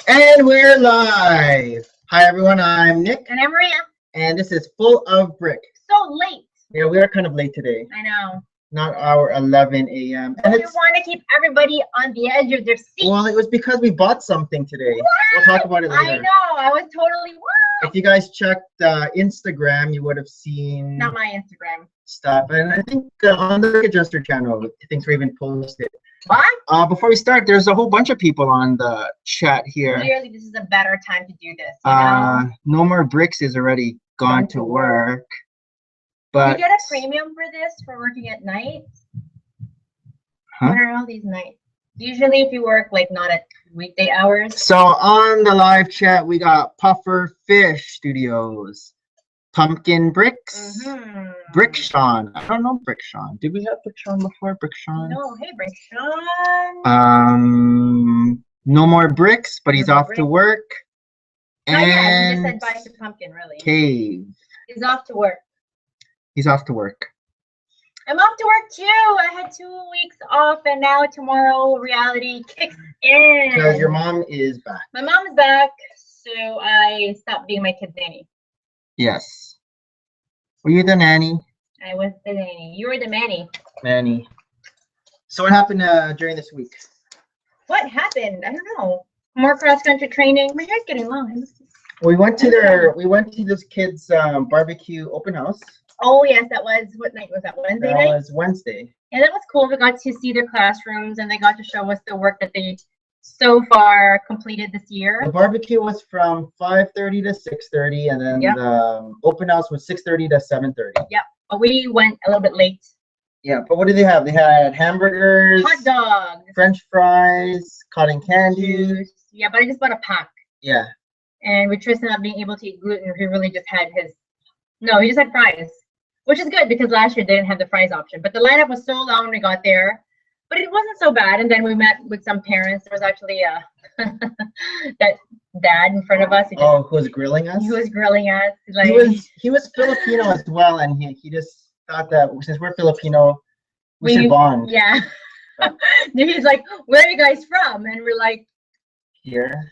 And we're live. Hi everyone, I'm Nick, And I'm Maria. and this is Full of Brick. So late. Yeah, we are kind of late today. I know. Not our 11 a.m. But we want to keep everybody on the edge of their seat. Well, it was because we bought something today. What? We'll talk about it later. I know. I was totally what? If you guys checked Instagram, you would have seen Not my Instagram. stuff. And I think on the Rick Adjuster channel, things were even posted. What? Before we start, there's a whole bunch of people on the chat here. Clearly, this is a better time to do this. You know? No More Bricks is already gone to work. But you get a premium for this for working at night? Huh? What are all these nights? Usually if you work like not at weekday hours. So on the live chat, we got Puffer Fish Studios, Pumpkin Bricks, Brick Sean. I don't know Brick Sean. Did we have Brick Sean before? Brick Sean? No, hey Brick Sean. No More Bricks, but he's off to work. Oh yeah, he just And said bye to Pumpkin, really. Cave. He's off to work. He's off to work. I'm off to work too. I had 2 weeks off, and now tomorrow reality kicks in. Because your mom is back. My mom is back, so I stopped being my kid's nanny. Yes. Were you the nanny? I was the nanny. You were the nanny. Nanny. So what happened during this week? What happened? I don't know. More cross country training. My hair's getting long. We went to this kid's barbecue open house. Oh yes, that was, what night was that? Wednesday night? That was Wednesday. Yeah, that was cool. We got to see their classrooms, and they got to show us the work that they so far completed this year. The barbecue was from 5:30 to 6:30, and then the open house was 6:30 to 7:30. Yep. But we went a little bit late. Yeah, but what did they have? They had hamburgers, Hot dogs, French fries, cotton candy. Yeah, but I just bought a pack. Yeah. And with Tristan not being able to eat gluten, he really just had he just had fries. Which is good because last year they didn't have the fries option. But the lineup was so long when we got there. But it wasn't so bad. And then we met with some parents. There was actually that dad in front of us. Who was grilling us? He was grilling us. Like, he was Filipino as well, and he just thought that since we're Filipino, we should bond. Yeah. He's like, where are you guys from? And we're like, Here.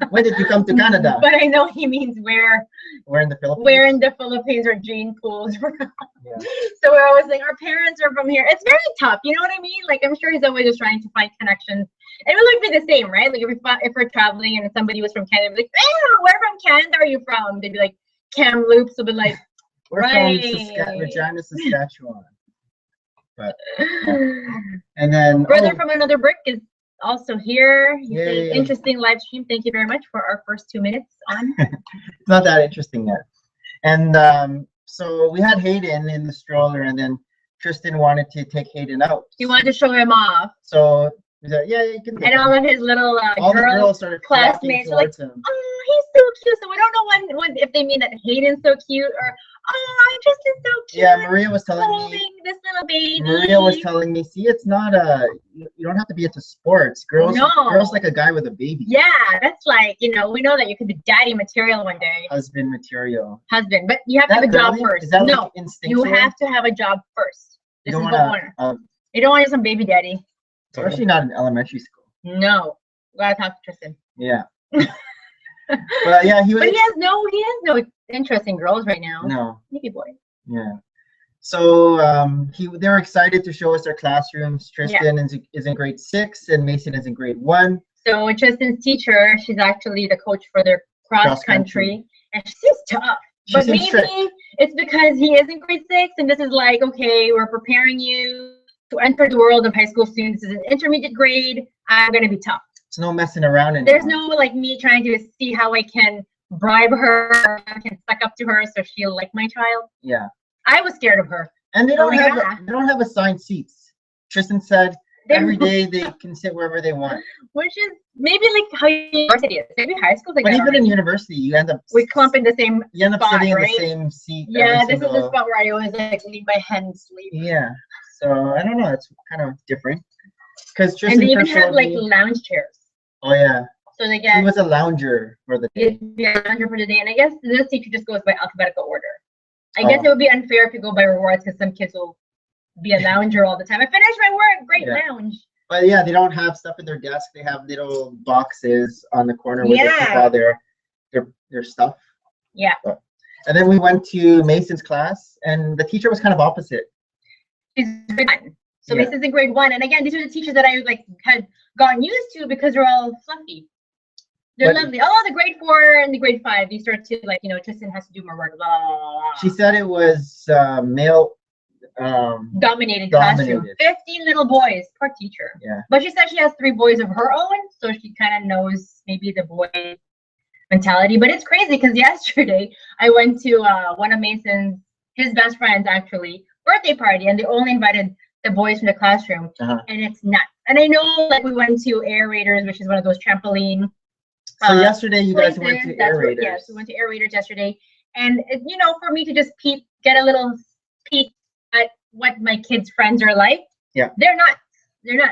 When did you come to Canada? But I know he means where. We're in the Philippines. Where in the Philippines are gene pools? Yeah. So we're always like, our parents are from here. It's very tough, you know what I mean? Like, I'm sure he's always just trying to find connections. And it would be the same, right? Like if we're traveling and somebody was from Canada, we'd be like, where from Canada are you from? They'd be like, Kamloops. We'll be like, we're from Regina, Saskatchewan. But and then brother from another brick is also here. He's saying interesting live stream. Thank you very much for our first 2 minutes on. It's not that interesting yet. And so we had Hayden in the stroller, and then Tristan wanted to take Hayden out. He wanted to show him off. So he said, yeah, you can. And all of his little girls started classmates were like, him. oh, he's so cute. So we don't know when if they mean that Hayden's so cute or Tristan's so cute. Yeah, Maria was telling me this little baby. Maria was telling me, see, it's not you don't have to be into sports. Girls like a guy with a baby. Yeah, that's like, we know that you could be daddy material one day. Husband material. Husband, but you have to have a job first. No, you have to have a job first. This is what you don't want some baby daddy. Especially not in elementary school. No, gotta talk to Tristan. Yeah. But yeah, he has no interest in girls right now. No. Nicky boy. Yeah. So they were excited to show us their classrooms. Tristan is in grade 6 and Mason is in grade 1. So Tristan's teacher, she's actually the coach for their cross country, and she's tough. But maybe it's because he is in grade 6, and this is like, okay, we're preparing you to enter the world of high school students as an intermediate grade. I'm gonna be tough. There's no messing around anymore. There's no like me trying to see how I can bribe her, I can suck up to her so she'll like my child. Yeah. I was scared of her. And they don't have assigned seats. Tristan said every day they can sit wherever they want. Which is maybe like how university is. Maybe high school. But even in university, you end up clump in the same. You end up sitting in the same seat. Yeah, this is the spot where I always like leave my head and sleep. Yeah. So I don't know. It's kind of different. Because Tristan and they even have like lounge chairs. Oh yeah. So they get. He was a lounger for the day. Yeah, a lounger for the day, and I guess this teacher just goes by alphabetical order. I guess it would be unfair if you go by rewards because some kids will be a lounger all the time. I finished my work. Great lounge. But yeah, they don't have stuff in their desk. They have little boxes on the corner where they keep all their stuff. Yeah. And then we went to Mason's class, and the teacher was kind of opposite. She's grade 1. So Mason's in grade 1, and again, these are the teachers that I had gotten used to because they're all fluffy. They're lovely. Oh, the grade 4 and the grade 5, they start to Tristan has to do more work. Blah, blah, blah, blah. She said it was male dominated classroom. 15 little boys. Poor teacher. Yeah. But she said she has 3 boys of her own, so she kind of knows maybe the boy mentality. But it's crazy because yesterday I went to one of Mason's, his best friends actually, birthday party, and they only invited the boys from the classroom, and it's nuts. And I know, we went to Air Raiders, which is one of those trampoline. So yesterday you guys went to Air Raiders. Yes, we went to Air Raiders yesterday, and for me to just get a little peek at what my kids' friends are like. Yeah, they're not.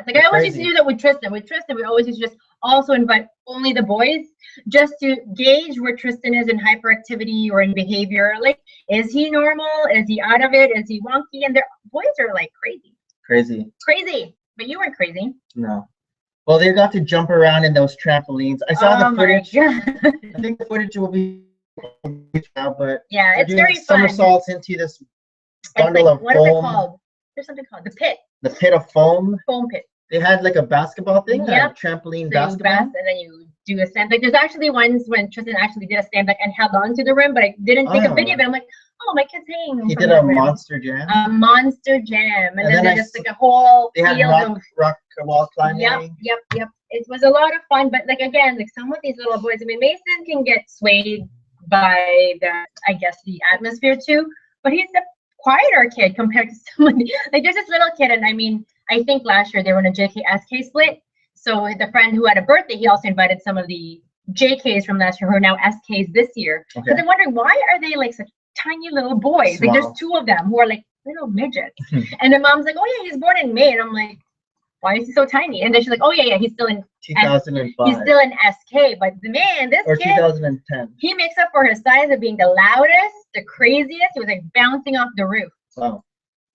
Like I always used to do that with Tristan. With Tristan, we always used to just also invite only the boys, just to gauge where Tristan is in hyperactivity or in behavior. Like, is he normal? Is he out of it? Is he wonky? And their boys are like crazy. But you weren't crazy. No. Well, they got to jump around in those trampolines. I saw the footage. I think the footage will be now, but yeah, it's very fun. Somersaults into this bundle of what foam. What is it called? There's something called the pit. The pit of foam. Foam pit. They had a basketball thing, a trampoline basketball. And then you do a stand back. There's actually ones when Tristan actually did a stand back and held on to the rim, but I didn't take a video. But I'm like, oh, my kid's hanging. He did a monster jam. A monster jam, and then there's just a whole field of rock wall climbing. Yep. It was a lot of fun, but again, some of these little boys. I mean, Mason can get swayed by the atmosphere too, but he's a quieter kid compared to somebody. There's this little kid, and I mean, I think last year they were in a JK-SK split. So the friend who had a birthday, he also invited some of the JKs from last year who are now SKs this year. Because I'm wondering, why are they such tiny little boys? Small. There's 2 of them who are little midgets. And the mom's like, oh yeah, he's born in May. And I'm like, why is he so tiny? And then she's like, oh yeah, he's still in 2005. He's still in SK. But man, this kid, 2010. He makes up for his size of being the loudest, the craziest. He was bouncing off the roof. Wow.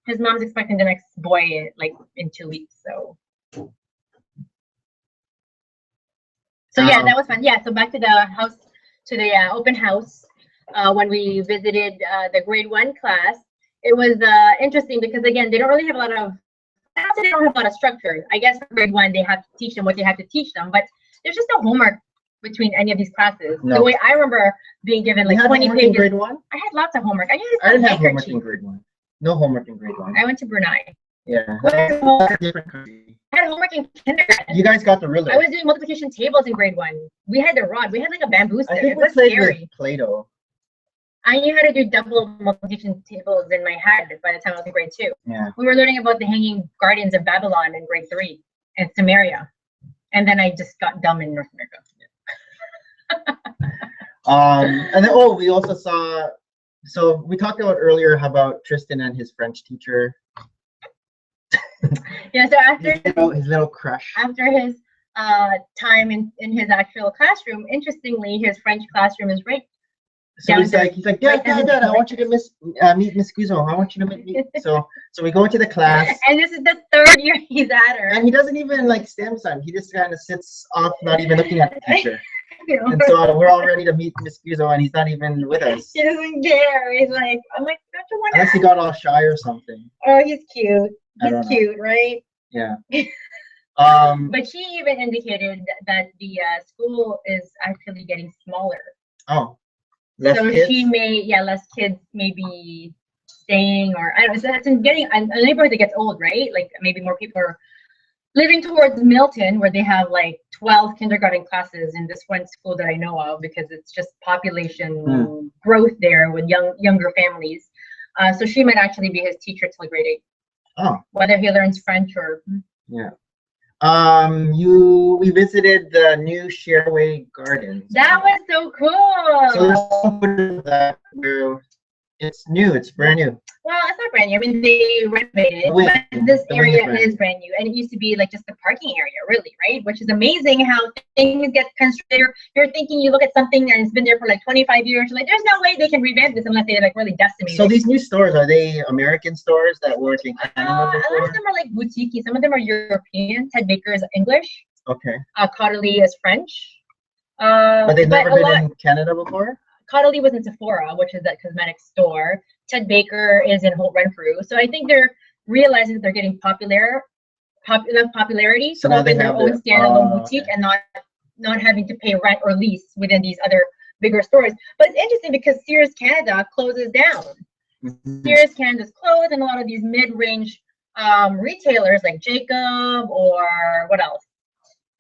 His mom's expecting the next boy in 2 weeks. So yeah, that was fun. Yeah, so back to the house, to the open house. When we visited the grade 1 class, it was interesting because again, they don't really have a lot of. They don't have a lot of structure. I guess for grade 1, they have to teach them what they have to teach them, but there's just no homework between any of these classes. No. The way I remember being given 20 pages. In grade 1? I had lots of homework. I didn't have homework in grade 1. No homework in grade 1. I went to Brunei. Yeah. Different country. I had homework in kindergarten. You guys got the ruler. I was doing multiplication tables in grade 1. We had the rod. We had a bamboo stick. I think we played with Play-Doh. I knew how to do double multiplication tables in my head by the time I was in grade 2. Yeah. We were learning about the hanging guardians of Babylon in grade 3 and Samaria. And then I just got dumb in North America. And then we also saw, so we talked about earlier about Tristan and his French teacher. Yeah, so after his little crush. After his time in his actual classroom, interestingly, his French classroom is right. So he's like, Dad, I want you to meet Miss Guzzo. I want you to meet me. So we go into the class. And this is the 3rd year he's at her. And he doesn't even stand beside him. He just kind of sits off, not even looking at the teacher. And so we're all ready to meet Miss Guzzo, and he's not even with us. He doesn't care. He's like, I'm like, don't you want to? Unless he got all shy or something. Oh, he's cute. He's cute, right? Yeah. But she even indicated that the school is actually getting smaller. Oh. She may, less kids may be staying, or I don't know. So that's getting a neighborhood that gets old, right? Maybe more people are living towards Milton, where they have 12 kindergarten classes in this one school that I know of, because it's just population growth there with younger families. So she might actually be his teacher till grade 8. Oh. Whether he learns French or. Yeah. We visited the new Shareway Gardens. That was so cool. So there's some footage of that where It's new. It's brand new. Well, it's not brand new. I mean, they renovated it, Wing. but this The wing is area brand is brand new, and it used to be like just the parking area, really, right? Which is amazing how things get constructed. You're thinking you look at something and it's been there for like 25 years. You're like, there's no way they can revamp this unless they like really decimate So it. these new stores, are they American stores that weren't in Canada A lot before? of them are like boutique. Some of them are European. Ted Baker is English. Okay. Caudalie is French. But they've never been lot, in Canada before? Caudalie was in Sephora, which is that cosmetic store. Ted Baker is in Holt Renfrew. So I think they're realizing that they're getting popularity So to now they open their have own standalone boutique and not having to pay rent or lease within these other bigger stores. But it's interesting because Sears Canada closes down. Sears Canada's closed, and a lot of these mid-range retailers like Jacob or what else?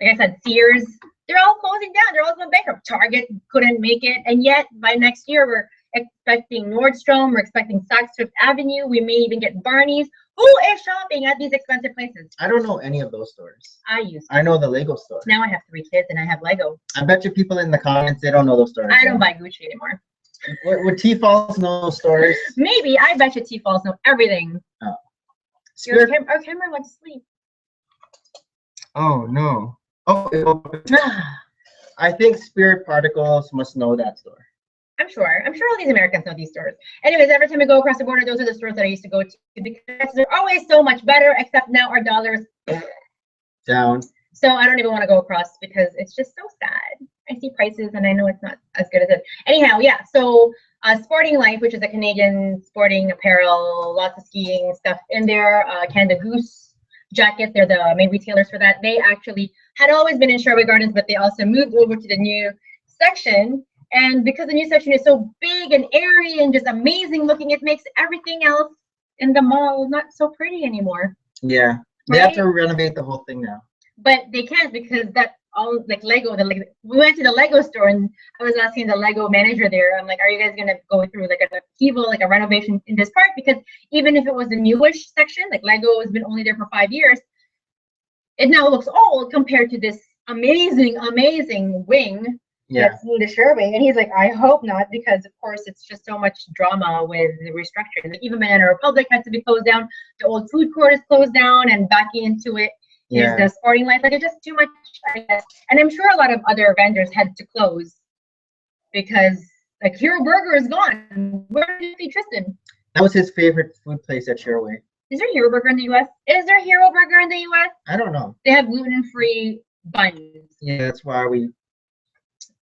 Like I said, Sears, they're all closing down. They're all going bankrupt. Target couldn't make it, and yet by next year we're expecting Nordstrom, we're expecting Saks Fifth Avenue, we may even get Barney's. Who is shopping at these expensive places? I don't know any of those stores. I know the Lego store. Now I have 3 kids and I have Lego. I bet you people in the comments, they don't know those stores. I don't buy Gucci anymore. Would T-Falls know those stores? Maybe. I bet you T-Falls know everything. Oh. Our camera went to sleep. Oh, no. Oh, I think Spirit Particles must know that store. I'm sure all these Americans know these stores. Anyways, every time we go across the border, those are the stores that I used to go to because they're always so much better, except now our dollar's down. So I don't even want to go across because it's just so sad. I see prices and I know it's not as good as it. Anyhow, yeah, so Sporting Life, which is a Canadian sporting apparel, lots of skiing stuff in there. Canada Goose jackets, they're the main retailers for that. They actually had always been in Sherway Gardens, but they also moved over to the new section. And because the new section is so big and airy and just amazing looking, it makes everything else in the mall not so pretty anymore. Yeah, they have to renovate the whole thing now. But they can't because that all like Lego. We went to the Lego store and I was asking the Lego manager there. I'm like, are you guys gonna go through like an upheaval, like a renovation in this park? Because even if it was a newish section, like Lego has been only there for 5 years, it now looks old compared to this amazing wing. Yeah. That's the Sherway, and he's like, I hope not, because of course it's just so much drama with the restructuring. Like even Banana Republic had to be closed down. The old food court is closed down, and backing into it is the Sporting Life. Like it's just too much, I guess. And I'm sure a lot of other vendors had to close because like Hero Burger is gone. Where did you see Tristan? That was his favorite food place at Sherway. Is there Hero Burger in the U.S.? Is there Hero Burger in the U.S.? I don't know. They have gluten-free buns. Yeah, that's why we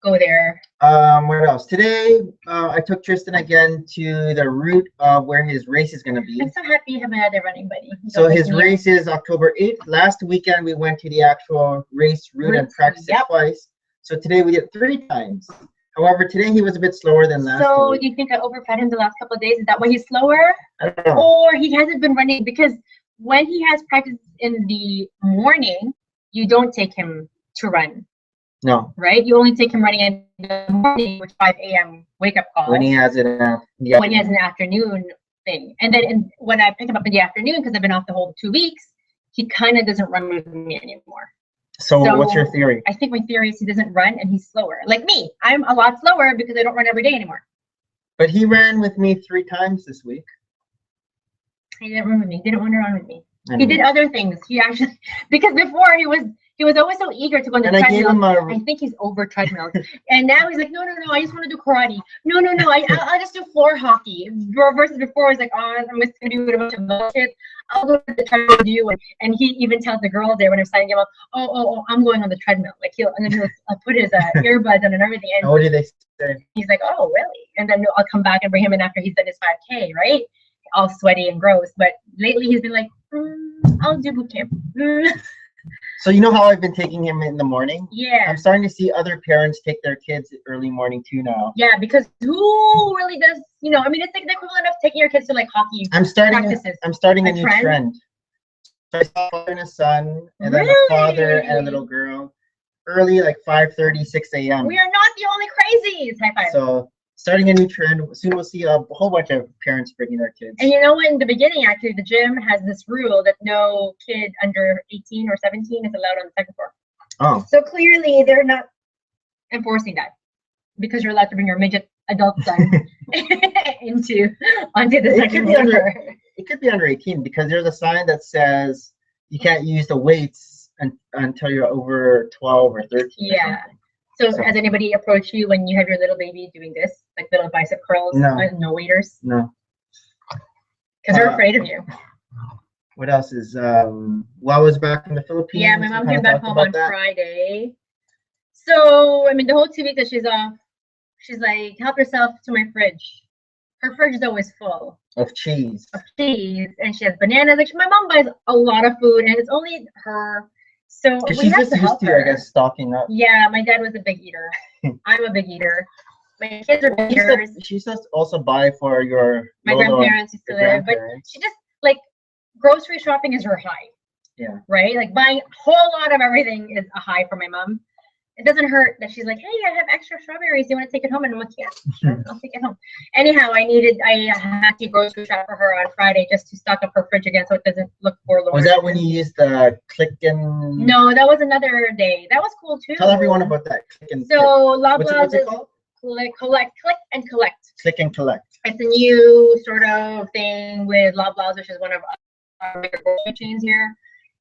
go there. What else? Today, I took Tristan again to the route of where his race is going to be. I'm so happy you have another running buddy. So his race is October 8th. Last weekend, we went to the actual race route and practiced it twice. So today we did 3 times. However, today he was a bit slower than last week. So do you think I overfed him the last couple of days? Is that why he's slower? I don't know. Or he hasn't been running? Because when he has practice in the morning, you don't take him to run. No. Right? You only take him running in the morning, which 5 a.m. wake up call. When he has it when he has an afternoon thing. And then when I pick him up in the afternoon, because I've been off the whole 2 weeks, he kind of doesn't run with me anymore. So what's your theory? I think my theory is he doesn't run and he's slower. Like me, I'm a lot slower because I don't run every day anymore. But he ran with me 3 times this week. He didn't run with me. He didn't want to run with me. He did other things. He actually, because before he was always so eager to go on the treadmill. I think he's over treadmills. And now he's like, no, I just want to do karate. No, I'll just do floor hockey. Versus before, he's like, oh, I'm just going to do a bunch of bullshit. I'll go to the treadmill with you. And he even tells the girls there when I'm signing him up, oh, I'm going on the treadmill. Like he'll put his earbuds on and everything. And what did they say? He's like, oh, really? And then I'll come back and bring him in after he's done his 5K, right? All sweaty and gross. But lately he's been like, I'll do boot camp. So you know how I've been taking him in the morning? Yeah. I'm starting to see other parents take their kids early morning too now. Yeah, because who really does, I mean, it's like the equivalent of taking your kids to like hockey practices. I'm starting a new trend. So I saw a father and a son, and then a father and a little girl. Early, like 5:30, 6 a.m. We are not the only crazies. High five. So starting a new trend. Soon we'll see a whole bunch of parents bringing their kids. And in the beginning, actually, the gym has this rule that no kid under 18 or 17 is allowed on the second floor. Oh. So clearly, they're not enforcing that because you're allowed to bring your midget adult son onto the It second could be floor. it could be under 18 because there's a sign that says you can't use the weights until you're over 12 or 13. Yeah. So has anybody approached you when you have your little baby doing this, like little bicep curls? No. No waiters? No. Because they're afraid of you. What else is I was back in the Philippines. Yeah, my mom came back home on Friday. So I mean the whole 2 weeks that she's off, she's like, help yourself to my fridge. Her fridge is always full of cheese. And she has bananas. Like my mom buys a lot of food, and it's only her. So she's just used to, I guess, stocking up. Yeah, my dad was a big eater. I'm a big eater. My kids are big eaters. She used to also buy for my grandparents used to live, but she just like grocery shopping is her high. Yeah. Right? Like buying a whole lot of everything is a high for my mom. It doesn't hurt that she's like, hey, I have extra strawberries. Do you want to take it home? And I'm like, yeah, sure, I'll take it home. Anyhow, I had to grocery shop for her on Friday just to stock up her fridge again so it doesn't look forlorn. Was that when you used the click and... No, that was another day. That was cool too. Tell everyone about that click and... So Loblaws is click and collect. Click and collect. It's a new sort of thing with Loblaws, which is one of our bigger grocery chains here.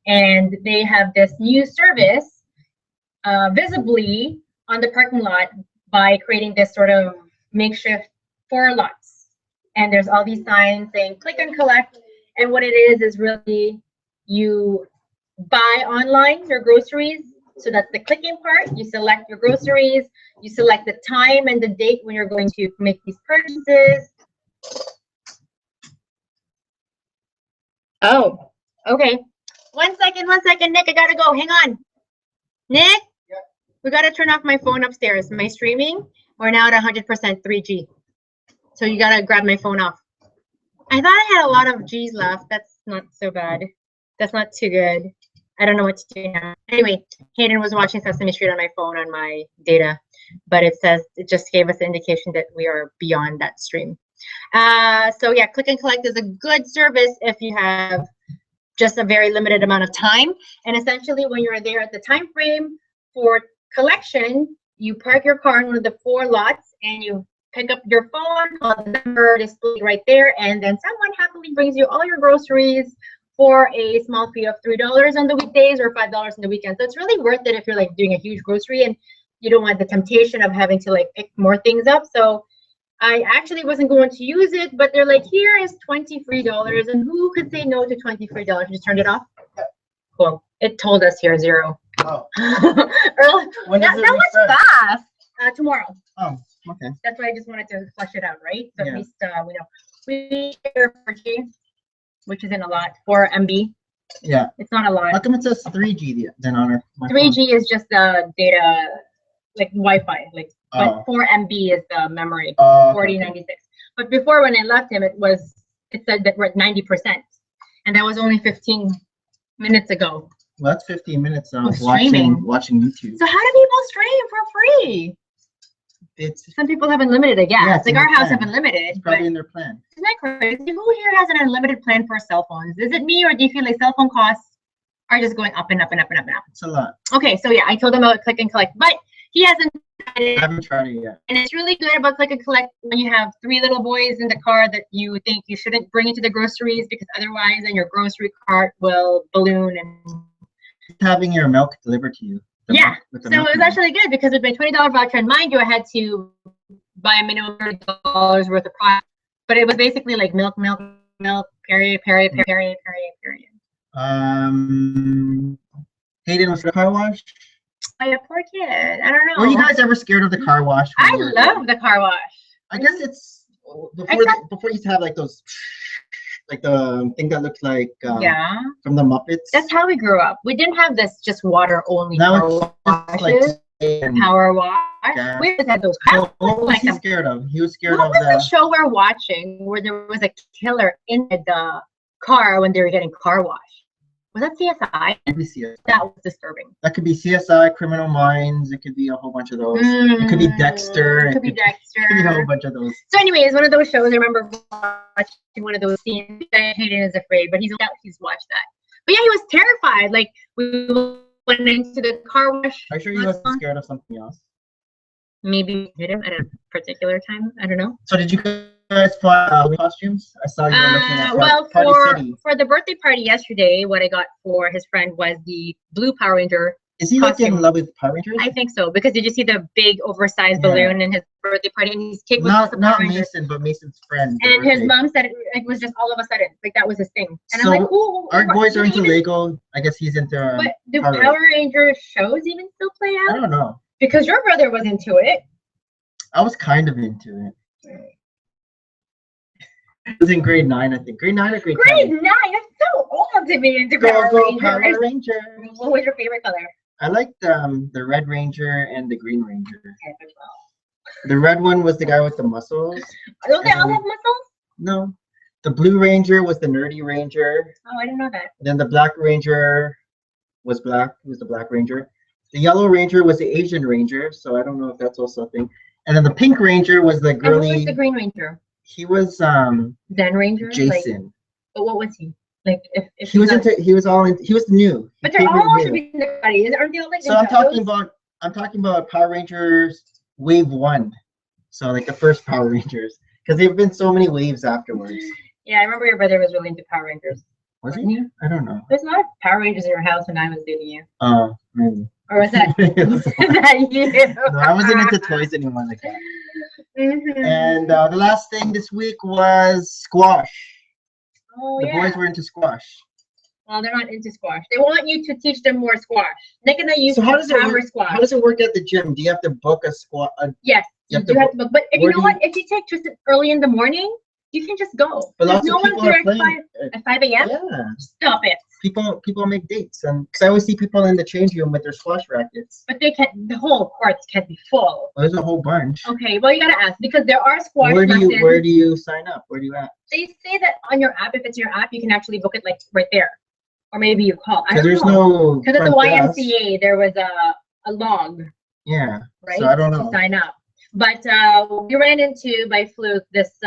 And they have this new service visibly on the parking lot by creating this sort of makeshift 4 lots. And there's all these signs saying click and collect. And what it is really you buy online your groceries. So that's the clicking part. You select your groceries. You select the time and the date when you're going to make these purchases. Oh, okay. One second, Nick, I gotta go. Hang on. Nick? We got to turn off my phone upstairs. My streaming, we're now at 100% 3G. So you got to grab my phone off. I thought I had a lot of G's left. That's not so bad. That's not too good. I don't know what to do now. Anyway, Hayden was watching Sesame Street on my phone on my data, but it just gave us an indication that we are beyond that stream. So yeah, click and collect is a good service if you have just a very limited amount of time. And essentially when you're there at the time frame for collection, you park your car in one of the 4 lots and you pick up your phone, call the number displayed right there, and then someone happily brings you all your groceries for a small fee of $3 on the weekdays or $5 on the weekends. So it's really worth it if you're like doing a huge grocery and you don't want the temptation of having to like pick more things up. So I actually wasn't going to use it, but they're like, here is $23, and who could say no to $23? Just turned it off. Cool. It told us here 0. Oh. That was fast. Tomorrow. Oh, okay. That's why I just wanted to flush it out, right? So yeah. At least we know. We share 4G, which isn't a lot, 4 MB. Yeah. It's not a lot. How come it says 3G then on our 3G is just the data, like Wi-Fi, like, but 4 MB is the memory, 4096. Okay. But before when I left him, it said that we're at 90%, and that was only 15 minutes ago. Well, that's 15 minutes of watching YouTube. So how do people stream for free? Some people have unlimited, I guess. Yeah, like our house have unlimited. It's probably in their plan. Isn't that crazy? Who here has an unlimited plan for cell phones? Is it me, or do you feel like cell phone costs are just going up and up and up and up and up? It's a lot. Okay, so yeah, I told him about click and collect, but he hasn't tried it. I haven't tried it yet. And it's really good about click and collect when you have 3 little boys in the car that you think you shouldn't bring into the groceries because otherwise then your grocery cart will balloon and having your milk delivered to you. Yeah, so it was actually good because with my $20 voucher, and mind you, I had to buy a minimum of $30 worth of product, but it was basically like milk, period. Hayden was the car wash? Oh, yeah, poor kid. I don't know. Were you guys ever scared of the car wash? I love the car wash. I guess it's before you used to have like those, like the thing that looks like from the Muppets. That's how we grew up. We didn't have this just water only power washes. Like power wash. Yeah. We just had those. What was he scared of? He was scared of the show we're watching where there was a killer in the car when they were getting car wash. Was that CSI? That was disturbing. That could be CSI, Criminal Minds. It could be a whole bunch of those. It could be Dexter. It could be Dexter. It could be a whole bunch of those. So anyways, one of those shows, I remember watching one of those scenes. Hayden is afraid, but he's watched that. But yeah, he was terrified. Like, we went into the car wash. Are you sure he wasn't scared of something else? Maybe hit him at a particular time. I don't know. So did you guys fly Halloween costumes? I saw you were looking at well, Party City. for the birthday party yesterday, what I got for his friend was the blue Power Ranger. Is he like in love with Power Rangers? I think so, because did you see the big oversized balloon in his birthday party, and his cake was not Mason, but Mason's friend. And his mom said it was just all of a sudden, like that was his thing. And so I'm like, ooh, our boys are into Lego. I guess he's into. But do Power Ranger shows even still play out? I don't know. Because your brother was into it. I was kind of into it. It was in grade 9, I think. Grade 9 or grade 10? Grade 9? That's so old to be into Power Rangers. Power Rangers. What was your favorite color? I liked the Red Ranger and the Green Ranger. The red one was the guy with the muscles. Don't they all have muscles? No. The Blue Ranger was the nerdy Ranger. Oh, I didn't know that. Then the Black Ranger was black. He was the Black Ranger. The Yellow Ranger was the Asian Ranger, so I don't know if that's also a thing. And then the Pink Ranger was the girly. And who was the Green Ranger? He was Zen Ranger. Jason. Like, but what was he? Like if he was he was new. But they're all should be buddies. Aren't they all like? So I'm talking about Power Rangers Wave 1. So like the first Power Rangers, because there have been so many waves afterwards. Yeah, I remember your brother was really into Power Rangers. Was he? I don't know. There's a lot of Power Rangers in your house when I was dating you. Oh, maybe. Or was that, was that you? No, I wasn't into toys anymore like that. And the last thing this week was squash. Oh, the boys were into squash. Well, they're not into squash. They want you to teach them more squash. NIk and I used How does it work at the gym? Do you have to book a squash? Yes, you do have to book. But if you know what? If you take Tristan early in the morning, you can just go. But lots no of people one's are there at 5 a.m.? Yeah. Stop it. People make dates, and because I always see people in the change room with their squash rackets. But they can't. The whole courts can't be full. Well, there's a whole bunch. Okay, well you gotta ask, because there are squash lessons. Where do you sign up? Where do you ask? They say that on your app, if it's your app, you can actually book it like right there, or maybe you call. Because there's no. Because at the YMCA there was a log. Yeah. Right. So I don't know. To sign up, but we ran into by fluke this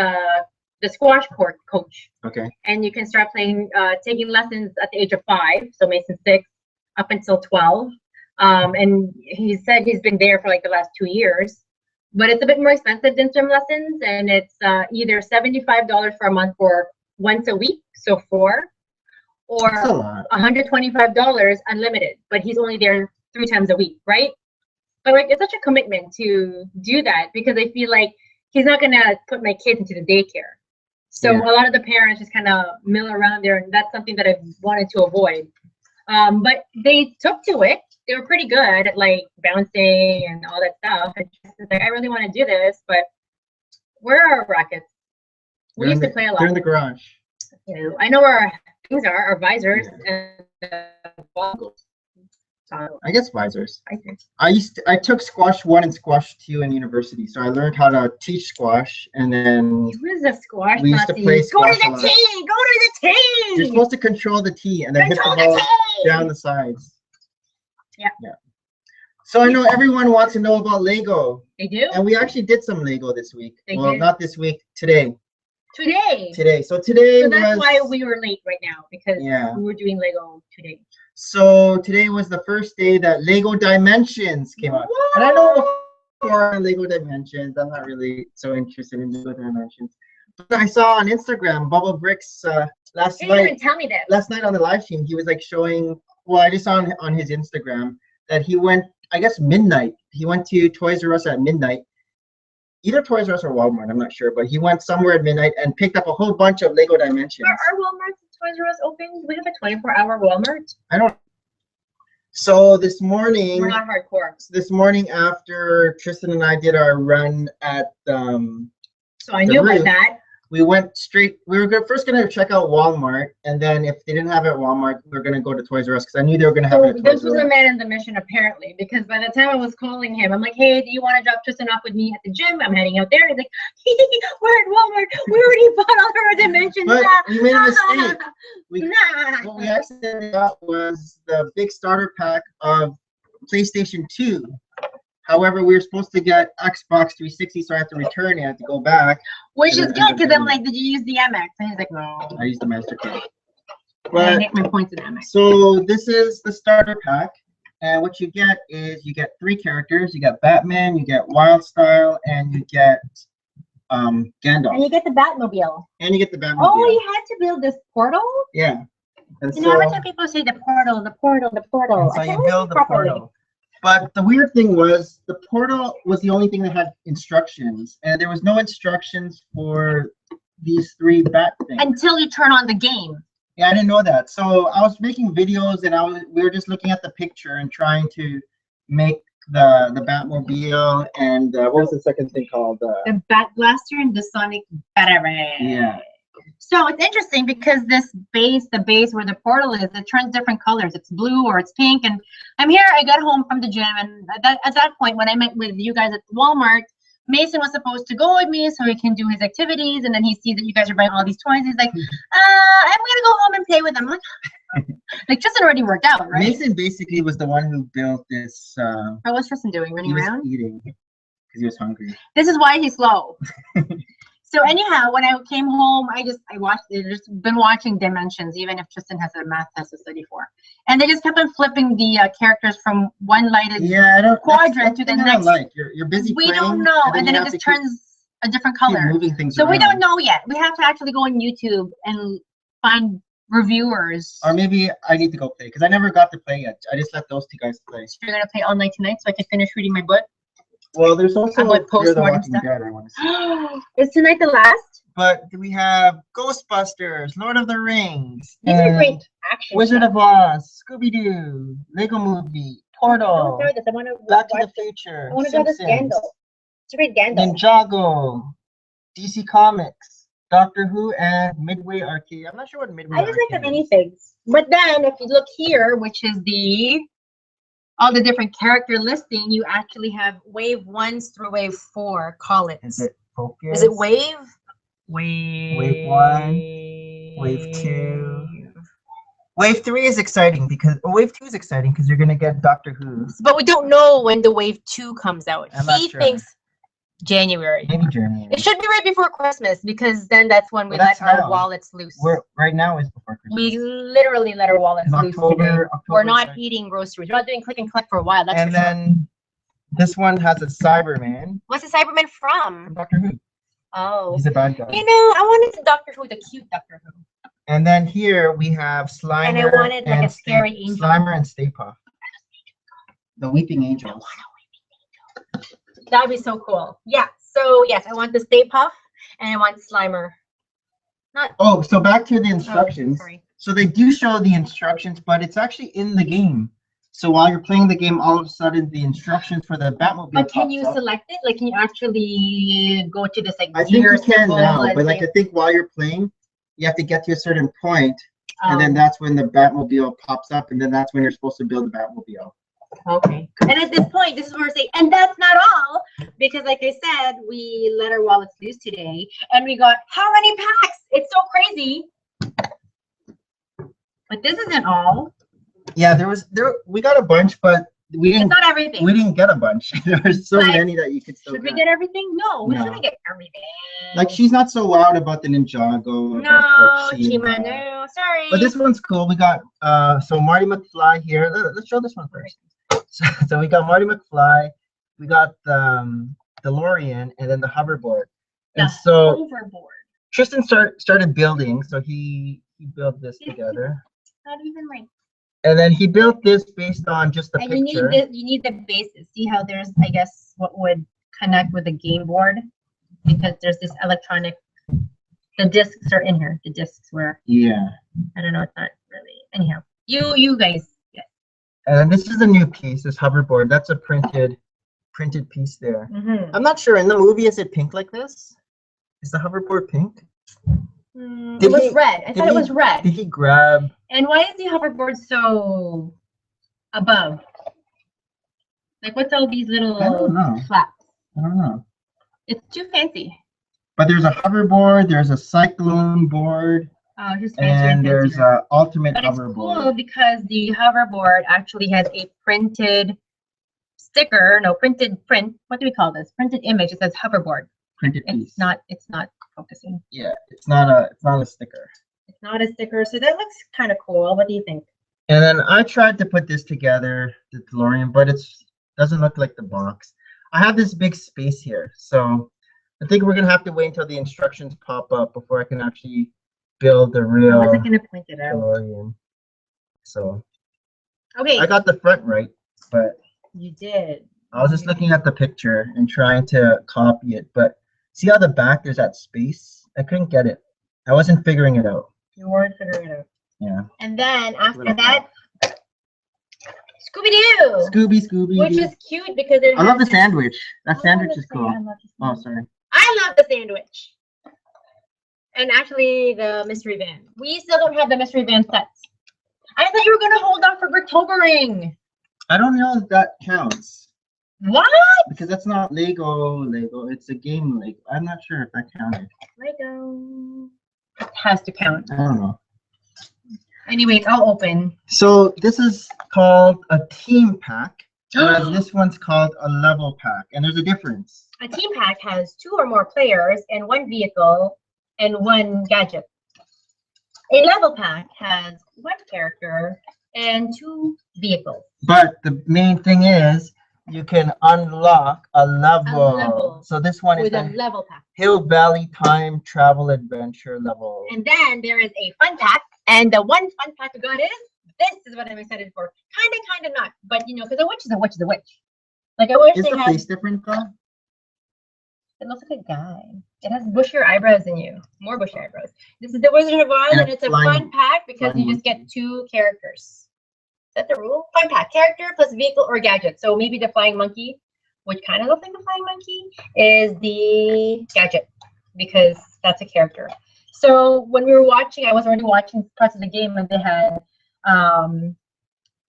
the squash court coach. Okay. And you can start playing, taking lessons at the age of 5. So Mason's 6 up until 12. And he said he's been there for like the last 2 years, but it's a bit more expensive than swim lessons, and it's either $75 for a month for once a week, so 4, or $125 unlimited. But he's only there 3 times a week, right? But like it's such a commitment to do that, because I feel like he's not gonna put my kids into the daycare. So a lot of the parents just kind of mill around there, and that's something that I wanted to avoid. But they took to it. They were pretty good at like bouncing and all that stuff. And like, I really want to do this, but where are our rackets? We used to play a lot. They're in the garage. I know where our things are, our visors and goggles. I guess visors. I took squash 1 and squash 2 in university, so I learned how to teach squash, and then what is a squash? We used to play squash. Go to the tee. Go to the tee. You're supposed to control the tee and then hit the ball down the sides. Yeah. So I know everyone wants to know about Lego. They do. And we actually did some Lego this week. Well, not this week. Today. Today. So today. So that's why we were late right now, because we were doing Lego today. So today was the first day that Lego Dimensions came out. Whoa! And I know before Lego Dimensions, I'm not really so interested in Lego Dimensions. But I saw on Instagram, Bubble Bricks last night. Didn't tell me that. Last night on the live stream, he was like showing. Well, I just saw on his Instagram that he went, I guess midnight. He went to Toys R Us at midnight. Either Toys R Us or Walmart, I'm not sure, but he went somewhere at midnight and picked up a whole bunch of Lego Dimensions. Are Walmart and Toys R Us open? We have a 24-hour Walmart. I don't. So this morning, we're not hardcore. This morning after Tristan and I did our run at so I knew about that. We went straight. We were first going to check out Walmart, and then if they didn't have it at Walmart, we were going to go to Toys R Us, because I knew they were going to have it at Toys R Us. This was a man in the mission, apparently, because by the time I was calling him, I'm like, hey, do you want to drop Tristan off with me at the gym? I'm heading out there. He's like, we're at Walmart. We already bought all our dimensions. But you made a mistake. What we accidentally got was the big starter pack of PlayStation 2. However, we were supposed to get Xbox 360, so I had to return it. I had to go back. Which is good, because I'm like, did you use the MX? And he's like, no. I used the MasterCard. But I make my points in MX. So this is the starter pack. And what you get is you get 3 characters. You get Batman, you get Wildstyle, and you get Gandalf. And you get the Batmobile. And you get the Batmobile. Oh, you had to build this portal? Yeah. And you know, every time people say the portal, the portal, the portal. So you build the portal. But the weird thing was the portal was the only thing that had instructions, and there was no instructions for these 3 bat things. Until you turn on the game. Yeah, I didn't know that. So I was making videos, and we were just looking at the picture and trying to make the Batmobile and what was the second thing called? The Bat Blaster and the Sonic Battery. Yeah. So it's interesting because this base, the base where the portal is, it turns different colors. It's blue or it's pink. And I'm here, I got home from the gym. And at that point, when I met with you guys at Walmart, Mason was supposed to go with me so he can do his activities. And then he sees that you guys are buying all these toys. He's like, I'm going to go home and play with them. I'm like Tristan already worked out, right? Mason basically was the one who built this. How was Tristan doing? Running around? Eating because he was hungry. This is why he's slow. So anyhow, when I came home, I watched it. I've just been watching Dimensions, even if Tristan has a math test to study for. And they just kept on flipping the characters from one lighted quadrant to the next. You're busy we playing. don't know, and then it just turns a different color. Moving things so around. we don't know yet. We have to actually go on YouTube and find reviewers. Or maybe I need to go play because I never got to play yet. I just let those 2 guys play. So you're gonna play all night tonight, so I can finish reading my book. Well, there's also post-mortem stuff. Dead, I want to see. Is tonight the last? But we have Ghostbusters, Lord of the Rings, These are great action Wizard stuff. of Oz, Scooby-Doo, Lego Movie, Portal, Back to the Future, I want to go to Gandalf. It's a great Gandalf. Ninjago, DC Comics, Doctor Who, and Midway Arcade. I'm not sure what Midway Arcade is. I just like the minifigs. But then, if you look here, which is all the different character listing, you actually have wave 1s through wave 4. Call it. Is it Focus? Is it wave? Wave 1, wave 2. Wave 3 is exciting because wave 2 is exciting because you're gonna get Doctor Who. But we don't know when the wave 2 comes out. He thinks January. Maybe January. It should be right before Christmas because then that's when we let our wallets loose. Right now is before Christmas. We literally let our wallets loose today. We're not eating groceries. We're not doing click and collect for a while. That's and then this one has a Cyberman. What's the Cyberman from? Doctor Who. Oh. He's a bad guy. You know, I wanted the Doctor Who, the cute Doctor Who. And then here we have Slimer. And I wanted like a scary angel. Slimer and Stay Puft. The Weeping Angels. That'd be so cool. Yeah. So yes, I want the Stay Puft and I want Slimer. So back to the instructions. Sorry. So they do show the instructions, but it's actually in the game. So while you're playing the game, all of a sudden the instructions for the Batmobile. But can you select it? Like, can you actually go to this like? I think you can now, but like I think while you're playing, you have to get to a certain point, and then that's when the Batmobile pops up, and then that's when you're supposed to build the Batmobile. Okay. And at this point, this is where we're saying, and that's not all, because like I said, we let our wallets loose today, and we got how many packs? It's so crazy. But this isn't all. Yeah, we got a bunch, but we didn't. It's not everything. We didn't get a bunch. There were so many that you could still Should get. we get everything? No, we shouldn't get everything. Like, she's not so loud about the Ninjago. No, Chima, no, sorry. But this one's cool. We got so Marty McFly here. Let's show this one first. So we got Marty McFly. We got the DeLorean, and then the hoverboard. And so hoverboard. Tristan started building. So he built this together. Not even like. And then he built this based on just the picture. You need the bases. See how there's, I guess, what would connect with the game board, because there's this electronic. The discs are in here. The discs were. Yeah. I don't know. It's not really. Anyhow, you guys. Yeah. And this is a new piece. This hoverboard. That's a printed piece there. Mm-hmm. I'm not sure. In the movie, is it pink like this? Is the hoverboard pink? It was red. I thought it was red. Did he grab? And why is the hoverboard so above? Like, what's all these little flaps? I don't know. It's too fancy. But there's a hoverboard. There's a cyclone board. Oh, just fancy. And there's a ultimate but hoverboard. It's cool because the hoverboard actually has a printed sticker. No, printed print. What do we call this? Printed image. It says hoverboard. Printed piece. It's not focusing. Yeah, it's not a sticker. It's not a sticker, so that looks kind of cool. What do you think? And then I tried to put this together, the DeLorean, but it doesn't look like the box. I have this big space here, so I think we're gonna have to wait until the instructions pop up before I can actually build the real I wasn't gonna point it out. DeLorean. So Okay. I got the front right, but You did. I was just looking at the picture and trying to copy it, but see how the back there's that space? I couldn't get it. I wasn't figuring it out. You weren't figuring it out. Yeah. And then after that, Scooby-Doo! Scooby. Which is cute because it I love the has- sandwich. That sandwich is cool. I love the Oh, sandwich. sorry. I love the sandwich. And actually the mystery van. We still don't have the mystery van sets. I thought you were gonna hold on for Bricktobering. I don't know if that counts What? because that's not Lego. It's a game Lego. I'm not sure if that counted. Lego. It has to count. I don't know. Anyways, I'll open. So this is called a team pack, whereas this one's called a level pack, and there's a difference. A team pack has 2 or more players and 1 vehicle and 1 gadget. A level pack has 1 character and 2 vehicles. But the main thing is you can unlock a level. So this one is With a a level pack. Hill Valley Time Travel Adventure level. And then there is a fun pack. And the one fun fact I got is, this is what I'm excited for. Kind of not. But, you know, because a witch is a witch is a witch. Like, I wish Is they the had... face different though? It looks like a guy. It has bushier eyebrows than you. More bushy eyebrows. This is the Wizard of Oz, And and it's a flying- fun pack because you just get 2 characters. Is that the rule? Fun pack. Character plus vehicle or gadget. So maybe the flying monkey, which kind of looks like the flying monkey, is the gadget because that's a character. So when we were watching, I was already watching parts of the game when they had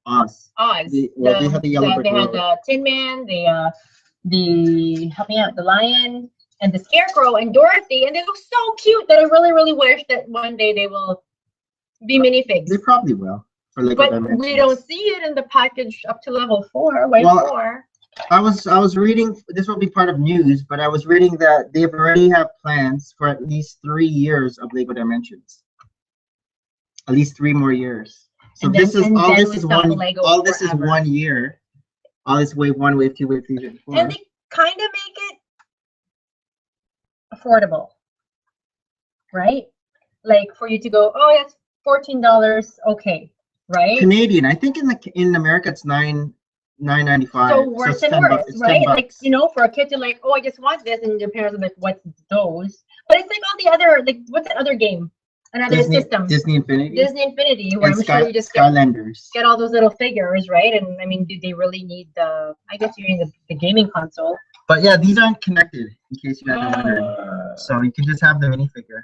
Oz. Oz. They had the yellow brick They had road. the Tin Man, the help me out, the lion, and the Scarecrow and Dorothy, and they look so cute that I really wish that one day they will be minifigs. They probably will. For Lego But Dimensions. we don't see it in the package up to level 4. Wait, Well, 4. I was reading, this will be part of news, but I was reading that they've already have plans for at least 3 years of Lego Dimensions. At least 3 more years. So And this then- is and all then this we is stop one Lego all this forever. is 1 year. All this wave 1, wave 2, wave 3, wave 4. And they kind of make it affordable, right? Like for you to go, oh, that's $14, okay, right? Canadian. I think in America it's $9.95. So worse it's and 10 worse, bucks. It's right? 10 Like, bucks. you know, for a kid to like, oh, I just want this, and your parents are like, what's those? But it's like all the other, like, what's that other game? Another system. Disney Infinity. Disney Infinity, where And I'm sure you just Skylanders. get all those little figures, right? And I mean, do they really need the, I guess you need the gaming console. But yeah, these aren't connected, in case you guys are wondering. So you can just have the minifigure.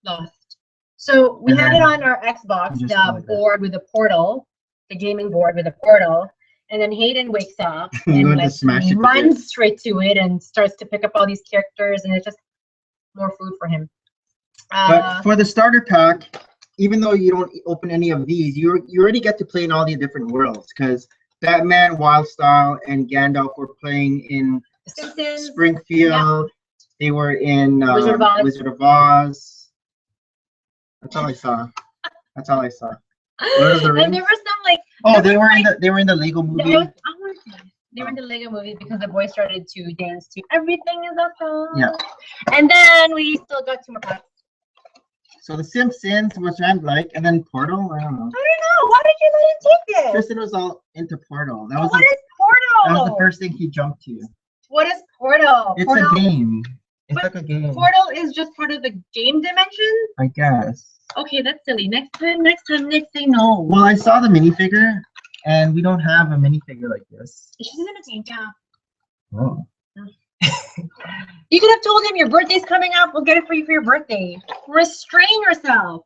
Lost. So we And had then it on our Xbox, just the go like that. board with the portal, the gaming board with the portal. And then Hayden wakes up You and want to like smash it to runs bits. straight to it and starts to pick up all these characters, and it's just more food for him. But for the starter pack, even though you don't open any of these, you already get to play in all the different worlds, because Batman, Wildstyle, and Gandalf were playing in Simpsons. Springfield. They were in Wizard of Oz. Wizard of Oz. That's all I saw. That's all I saw. Lord of the And there Rings? were some like Oh, they were in the Lego movie. they were in the Lego movie because the boys started to dance to Everything Is Awesome. Yeah. And then we still got 2 more packs. So the Simpsons was ranked like, and then Portal. I don't know. I don't know. Why did you let him take this? Tristan was all into Portal. That was What the, is Portal? that was the first thing he jumped to. What is Portal? It's Portal, a game. It's But like a game. Portal is just part of the game dimension? I guess. Okay, that's silly. Next time, Nick, say no. Well, I saw the minifigure, and we don't have a minifigure like this. She's in a tank top. Oh. You could have told him your birthday's coming up. We'll get it for you for your birthday. Restrain yourself.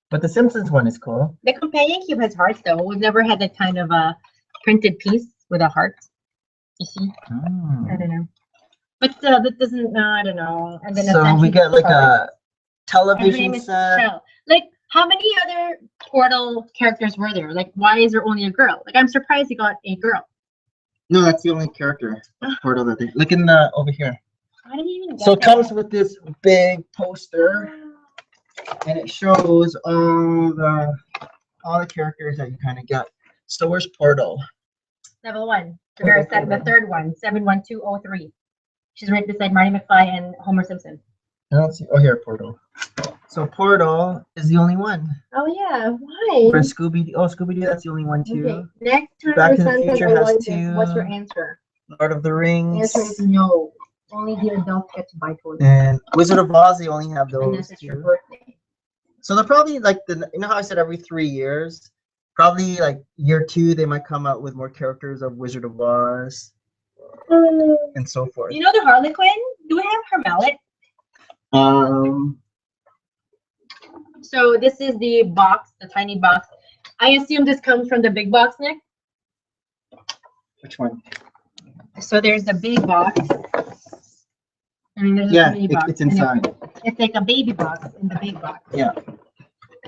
But the Simpsons one is cool. The companion cube has hearts, though. We've never had that kind of a printed piece with a heart. You see? I don't know. But still, that doesn't. No, I don't know. And then So we get like a Her television name is set. Shell. Like, how many other Portal characters were there? Like, why is there only a girl? Like, I'm surprised he got a girl. No, that's the only character. Portal that they look in the over here. How did he even get So it there? comes with this big poster, and it shows all the all the characters that you kind of get. So where's Portal? Level 1. The third one, 71203. She's right beside Marty McFly and Homer Simpson. I don't see. Oh, here, Portal. So Portal is the only one. Oh yeah, why? For Scooby. Oh, Scooby-Doo. That's the only one too. Okay. Next time Back your to the son says Future I has want this, two. what's your answer? Lord of the Rings. The answer is no. Only the adults get to buy toys. And Wizard of Oz. They only have those Unless it's your two. birthday. So they're probably like you know how I said every 3 years. Probably like year 2, they might come out with more characters of Wizard of Oz and so forth. You know the Harley Quinn? Do we have her mallet? So this is the box, the tiny box. I assume this comes from the big box, Nick? Which one? So there's the big box. I mean, there's Yeah, a mini box. it's inside. It's like a baby box in the big box. Yeah.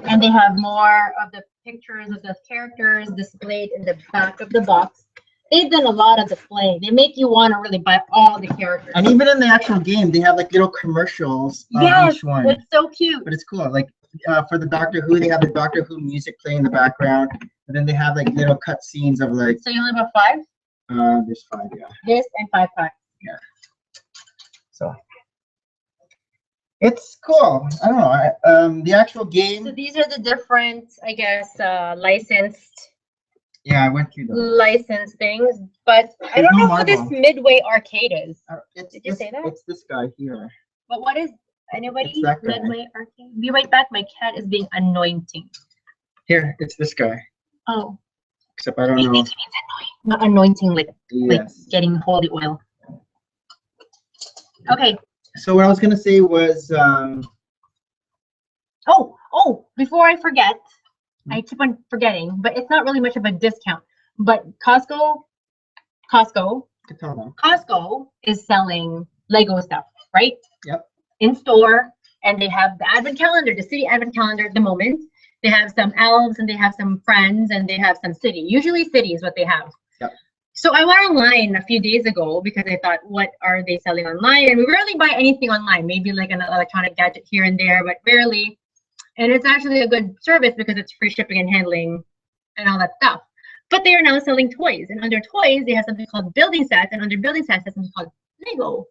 And they have more of the pictures of the characters displayed in the back of the box. They've done a lot of display. They make you want to really buy all the characters. And even in the actual game, they have like little commercials of each one. It's so cute. But it's cool. Like for the Doctor Who, they have the Doctor Who music playing in the background, and then they have like little cut scenes of like. So you only have 5? There's 5, yeah. This and 5 packs. Yeah. So it's cool. I don't know. The actual game. So these are the different, I guess, licensed. Yeah, I went through those. License things, but I don't know who this Midway Arcade is. Did you say that? It's this guy here. But what is anybody? It's that guy. Midway Arcade. Be right back. My cat is being anointing. Here, it's this guy. Oh. Except I don't know. It means annoying. Not anointing like getting holy oil. Okay. So what I was gonna say was Oh, before I forget, I keep on forgetting, but it's not really much of a discount. But Costco is selling Lego stuff, right? Yep. In store, and they have the advent calendar, the city advent calendar at the moment. They have some elves, and they have some friends, and they have some city. Usually city is what they have. Yep. So I went online a few days ago because I thought, what are they selling online? And we rarely buy anything online, maybe like an electronic gadget here and there, but rarely. And it's actually a good service because it's free shipping and handling and all that stuff. But they are now selling toys. And under toys, they have something called building sets. And under building sets, there's something called Lego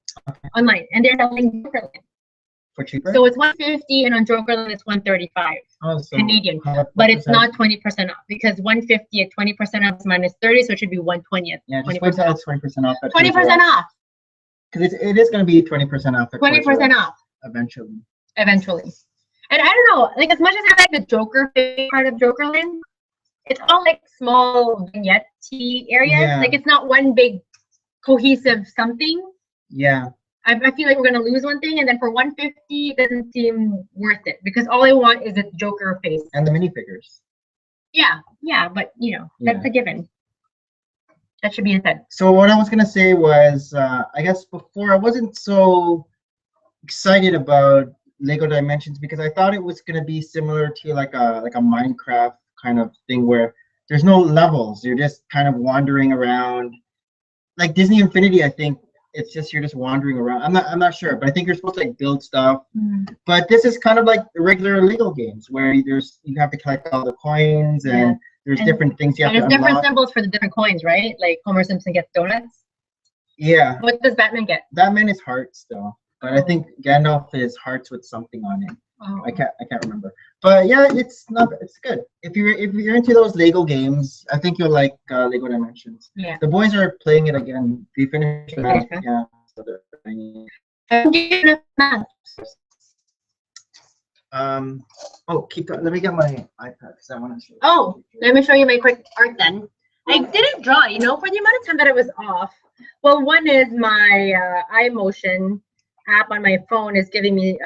online. And they're selling Jokerland. For cheaper? So it's $150, and on Jokerland, it's $135 Canadian. But it's not 20% off because $150 at 20% off is minus 30, so it should be $120 at 20%. Wait till it's 20% off. 20% off. Because it is going to be 20% off. 20% off. Eventually. And I don't know, like as much as I like the Joker part of Jokerland, it's all like small vignette-y areas. Yeah. Like it's not one big cohesive something. Yeah. I feel like we're gonna lose one thing, and then for $150, it doesn't seem worth it because all I want is a Joker face. And the minifigures. Yeah, but you know, that's a given. That should be said. So what I was gonna say was, I guess before I wasn't so excited about Lego Dimensions because I thought it was gonna be similar to like a Minecraft kind of thing where there's no levels. You're just kind of wandering around. Like Disney Infinity, I think it's just you're just wandering around. I'm not sure, but I think you're supposed to like build stuff. But this is kind of like the regular Lego games where you have to collect all the coins and there's different things you have to unlock. And there's different symbols for the different coins, right? Like Homer Simpson gets donuts. Yeah. What does Batman get? Batman is hearts though. But I think Gandalf is hearts with something on it. Oh. I can't remember. But yeah, it's good. If you're into those Lego games, I think you'll like Lego Dimensions. Yeah. The boys are playing it again. They finished it. Yeah. So they're playing it. Let me get my iPad because I want to show you. Oh, let me show you my quick art then. I didn't draw, for the amount of time that I was off. Well, one is my iMotion app on my phone is giving me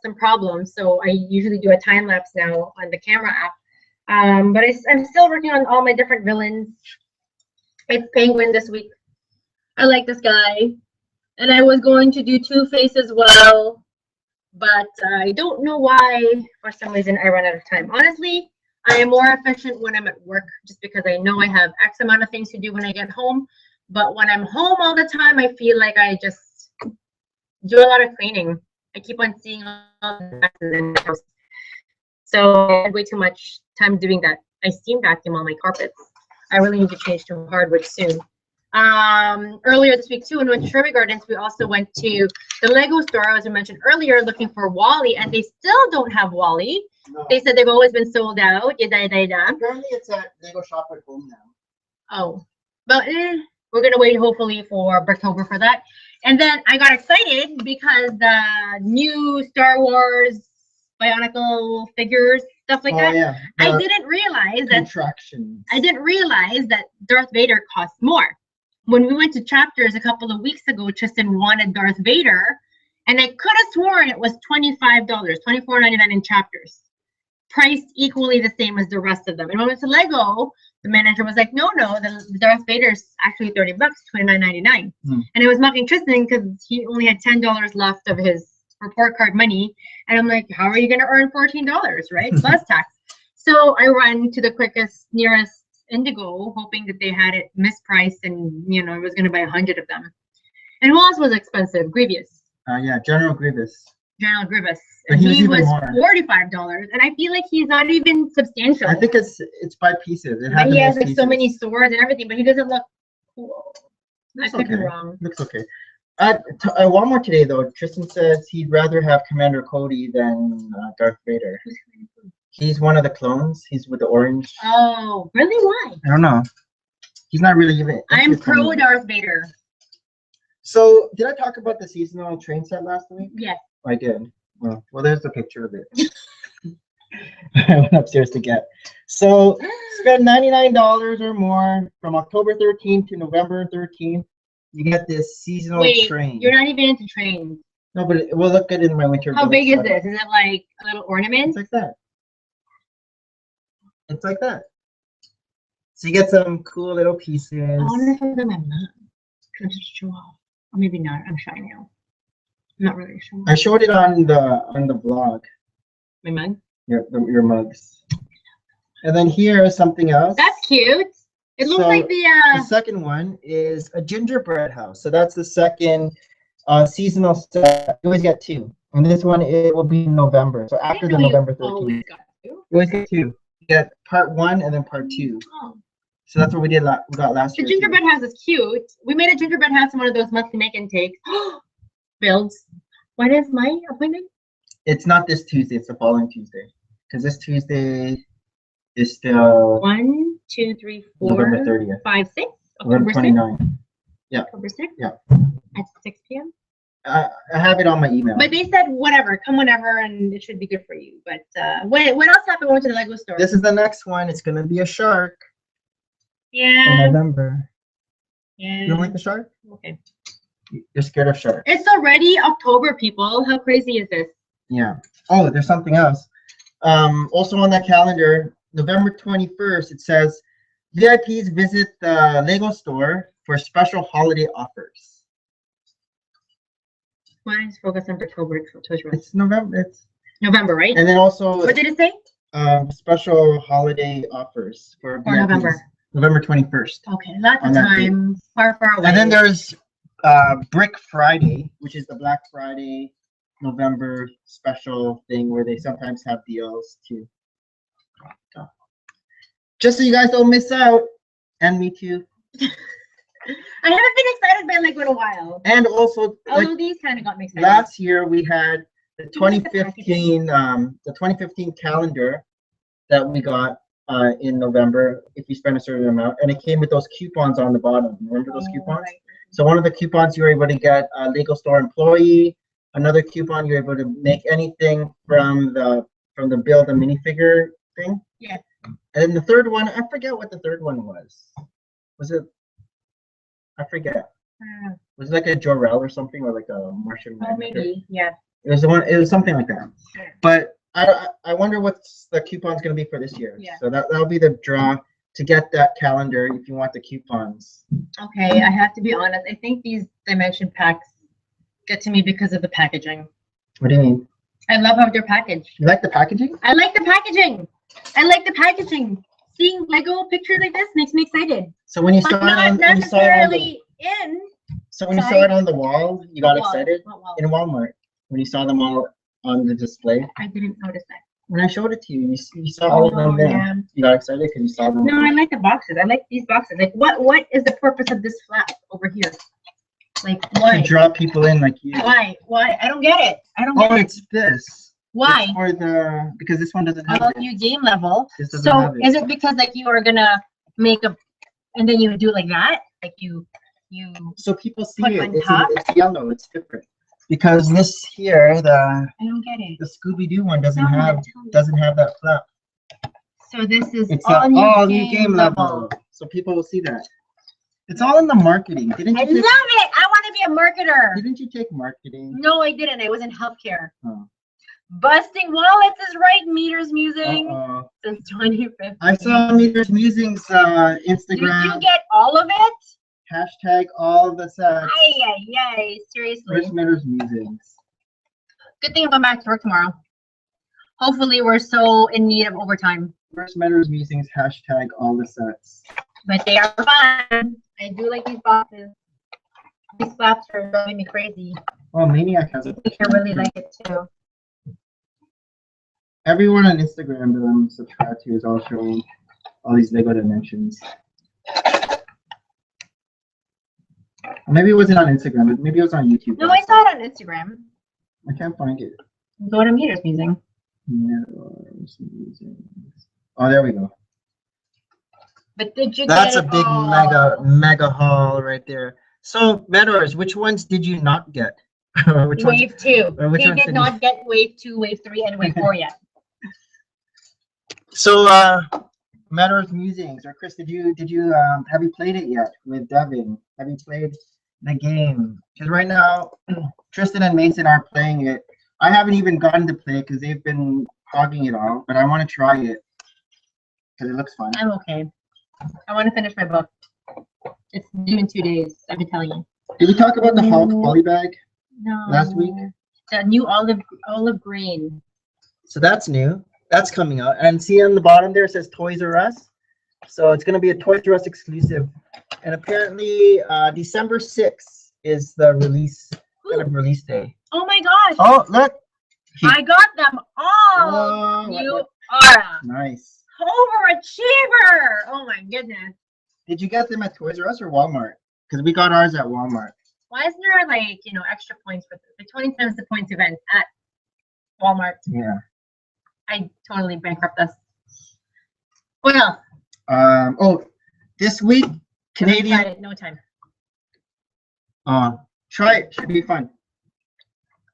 some problems, so I usually do a time lapse now on the camera app. But I'm still working on all my different villains. It's Penguin this week. I like this guy, and I was going to do Two-Face as well, but I don't know why. For some reason, I run out of time. Honestly, I am more efficient when I'm at work, just because I know I have X amount of things to do when I get home. But when I'm home all the time, I feel like I just do a lot of cleaning. I keep on seeing all the messes in the house. So I have way too much time doing that. I steam vacuum all my carpets. I really need to change to hardwood soon. Earlier this week too, when we went to Sherwood Gardens, we also went to the Lego store, as I mentioned earlier, looking for Wally, and they still don't have Wally. No. They said they've always been sold out. Apparently it's at Lego Shop at Home now. Oh, but we're gonna wait hopefully for October for that. And then I got excited because the new Star Wars Bionicle figures, stuff like that. Yeah. I didn't realize that. Contractions. I didn't realize that Darth Vader costs more. When we went to Chapters a couple of weeks ago, Tristan wanted Darth Vader, and I could have sworn it was $25, $24.99 in Chapters, priced equally the same as the rest of them. And when we went to Lego, the manager was like, no, the Darth Vader's actually $30, $29.99. And I was mocking Tristan because he only had $10 left of his report card money. And I'm like, how are you going to earn $14, right? Plus tax. So I ran to the nearest Indigo, hoping that they had it mispriced and, I was going to buy 100 of them. And who else was expensive? Grievous. Yeah, General Grievous. General Grievous. But and he was more. $45, and I feel like he's not even substantial. I think it's by pieces. But he has like so many swords and everything, but he doesn't look cool. I could be wrong. Looks okay. At Walmart today, though, Tristan says he'd rather have Commander Cody than Darth Vader. Who's Commander Cody? He's one of the clones. He's with the orange. Oh, really? Why? I don't know. He's not really even. I'm pro Darth Vader. So, did I talk about the seasonal train set last week? Yes. I did. Well, there's a picture of it. I went upstairs to get. So, spend $99 or more from October 13th to November 13th. You get this seasonal train. You're not even into trains. No, but it will look good in my winter. How big is this? Is it like a little ornament? It's like that. It's like that. So you get some cool little pieces. I wonder if I'm not. Can I just show off? Or maybe not. I'm shy now. I'm not really sure. I showed it on the vlog. My mug? Your mugs. And then here is something else. That's cute. It looks like the second one is a gingerbread house. So that's the second seasonal set. You always get two. And this one, it will be in November. So after the November 13th. You always get two. You get part 1 and then part 2. Oh. So that's what we got last year. The gingerbread house is cute. We made a gingerbread house in one of those monthly make and takes. Builds. When is my appointment? It's not this Tuesday. It's the following Tuesday. Because this Tuesday is still 1, 2, 3, 4, November 30th. 5, 6. November 29. Yeah. October 6? Yeah. At 6 p.m. I have it on my email. But they said whatever, come whenever, and it should be good for you. But what else happened? We went to the Lego store. This is the next one. It's gonna be a shark. Yeah. In November. Yeah. You don't like the shark? Okay. You're scared of sharks. It's already October, people. How crazy is this? Yeah. Oh, there's something else. Also on that calendar, November 21st, it says VIPs visit the Lego store for special holiday offers. Why don't you focus on October? It's November. It's November, right? And then also, what did it say? Special holiday offers for VIPs. November. November 21st. Okay, lots of time. Far away. And then there's Brick Friday, which is the Black Friday November special thing where they sometimes have deals too. Just so you guys don't miss out, and me too. I haven't been excited by Lego in a while. And also, although these kind of got me excited. Last year we had the 2015 calendar that we got in November if you spend a certain amount, and it came with those coupons on the bottom. Remember those coupons? Right. So one of the coupons you were able to get a Lego store employee. Another coupon you're able to make anything from the build a minifigure thing. Yeah. And the third one, I forget what the third one was. Was it? I forget. Was it like a Jor-El or something, or like a Martian? Oh, maybe. Yeah. It was the one. It was something like that. Yeah. But I wonder what's the coupon's going to be for this year. Yeah. So that'll be the draw to get that calendar if you want the coupons. Okay, I have to be honest. I think these dimension packs get to me because of the packaging. What do you mean? I love how they're packaged. You like the packaging? I like the packaging. I like the packaging. Seeing Lego pictures like this makes me excited. So when you saw it on, when you saw it on the wall, you got excited? In Walmart, when you saw them all on the display? I didn't notice that. When I showed it to you, you saw all of them there. Yeah. You got excited because you saw them. No, I like the boxes. I like these boxes. Like, what is the purpose of this flap over here? Like, why? To draw people in like you. Why? I don't get it. I don't get it. It's this. Why? It's for the, because this one doesn't have it. You game level. This doesn't So have it. is it because like you are gonna make a, and then you do it like that? Like you. So people see put it. on It's, top? it's yellow. It's different. Because this here, I don't get it. the Scooby-Doo one doesn't Tell me, have tell me. that flap. So this is It's all new game level. So people will see that. It's all in the marketing. I love it. I want to be a marketer. Didn't you take marketing? No, I didn't. I was in healthcare. Oh. Busting Wallets is right. Meters Musing Uh-oh. since 2015. I saw Meters Musings Instagram. Did you get all of it? Hashtag all the sets. Ay. Seriously. Where's Meters Musings? Good thing I'm going back to work tomorrow. Hopefully, we're so in need of overtime. Where's Meters Musings? Hashtag all the sets. But they are fun. I do like these boxes. These flaps are driving me crazy. Oh, Maniac has it. I really like it too. Everyone on Instagram that I'm subscribed to is all showing all these Lego dimensions. Maybe it wasn't on Instagram, but maybe it was on YouTube. No, I saw it on Instagram. I can't find it. Go to Meters Musing. Meters Musings. Oh, there we go. But did you That's get a it big all? mega haul right there. So, Meadors, which ones did you not get? Which ones? Wave 2. Or which He ones did not get Wave 2, Wave 3, and Wave 4 yet. So, Meadors Musings, or Chris, have you played it yet with Devin? Have you played the game? Because right now, Tristan and Mason are playing it. I haven't even gotten to play it because they've been hogging it all, but I want to try it because it looks fun. I'm okay. I want to finish my book. It's due in 2 days. I've been telling you. Did we talk about the Hulk polybag No. last week? The new olive green. So that's new. That's coming out. And see on the bottom there it says Toys R Us. So it's going to be a Toys R Us exclusive. And apparently December 6th is the release day. Oh my gosh. Oh, look. I got them all. Whoa, You are a nice. overachiever. Oh my goodness. Did you get them at Toys R Us or Walmart? Because we got ours at Walmart. Why isn't there like, extra points for the 20 times the points event at Walmart? Yeah. I totally bankrupt us. Well. This week, Canadian. No time. Try it. Should be fun.